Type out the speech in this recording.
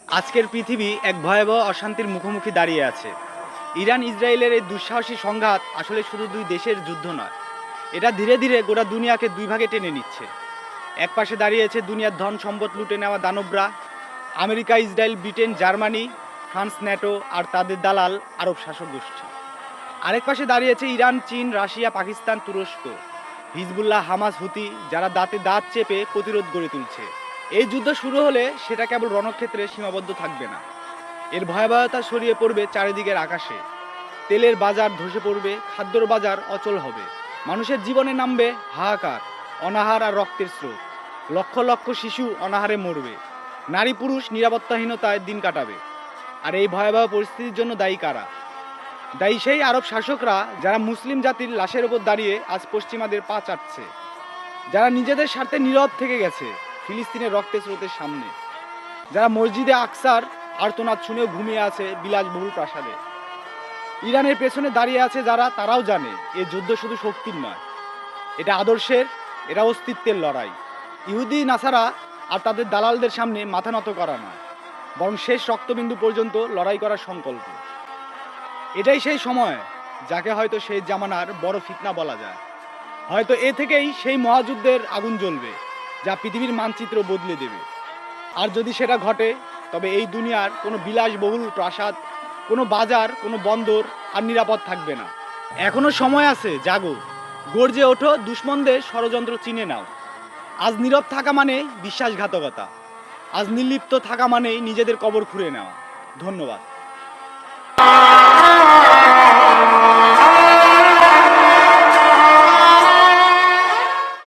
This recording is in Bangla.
আজকের পৃথিবী এক ভয়াবহ অশান্তির মুখোমুখি দাঁড়িয়ে আছে। ইরান ইসরায়েলের এই দুঃসাহসী সংঘাত আসলে শুধু দুই দেশের যুদ্ধ নয়, এটা ধীরে ধীরে গোটা দুনিয়াকে দুই ভাগে টেনে নিচ্ছে। এক পাশে দাঁড়িয়েছে দুনিয়ার ধন সম্পদ লুটে নেওয়া দানবরা, America, Israel, Britain, Germany, France, NATO আর তাদের দালাল আরব শাসক গোষ্ঠী। আরেক পাশে দাঁড়িয়েছে ইরান, চীন, রাশিয়া, পাকিস্তান, তুরস্ক, হিজবুল্লাহ, হামাস, হুতি, যারা দাঁতে দাঁত চেপে প্রতিরোধ গড়ে তুলছে। এই যুদ্ধ শুরু হলে সেটা কেবল রণক্ষেত্রে সীমাবদ্ধ থাকবে না, এর ভয়াবহতা ছড়িয়ে পড়বে চারিদিকের আকাশে। তেলের বাজার ধসে পড়বে, খাদ্যর বাজার অচল হবে, মানুষের জীবনে নামবে হাহাকার, অনাহার আর রক্তের স্রোত। লক্ষ লক্ষ শিশু অনাহারে মরবে, নারী পুরুষ নিরাপত্তাহীনতায় দিন কাটাবে। আর এই ভয়াবহ পরিস্থিতির জন্য দায়ী কারা? দায়ী সেই আরব শাসকরা যারা মুসলিম জাতির লাশের ওপর দাঁড়িয়ে আজ পশ্চিমাদের পা চাটছে, যারা নিজেদের স্বার্থে নীরব থেকে গেছে ফিলিস্তিনের রক্তের স্রোতের সামনে, যারা মসজিদে আকসার আর্তনাদ শুনেও ঘুমিয়ে আছে বিলাসবহুল প্রাসাদে। ইরানের পেছনে দাঁড়িয়ে আছে যারা, তারাও জানে এ যুদ্ধ শুধু শক্তির নয়, এটা আদর্শের, এটা অস্তিত্বের লড়াই। ইহুদি, নাসারা আর তাদের দালালদের সামনে মাথা নত করা নয়, বরং শেষ রক্তবিন্দু পর্যন্ত লড়াই করার সংকল্প। এটাই সেই সময় যাকে হয়তো সেই জামানার বড় ফিতনা বলা যায়। হয়তো এ থেকেই সেই মহাযুদ্ধের আগুন জ্বলবে যা পৃথিবীর মানচিত্র বদলে দেবে। আর যদি সেটা ঘটে, তবে এই দুনিয়ার কোনো বিলাসবহুল প্রাসাদ, কোনো বাজার, কোনো বন্দর আর নিরাপদ থাকবে না। এখনো সময় আছে, জাগো, গর্জে ওঠো, দুশ্মনদের ষড়যন্ত্র চিনে নাও। আজ নীরব থাকা মানে বিশ্বাসঘাতকতা, আজ নির্লিপ্ত থাকা মানেই নিজেদের কবর খুঁড়ে নেওয়া। ধন্যবাদ।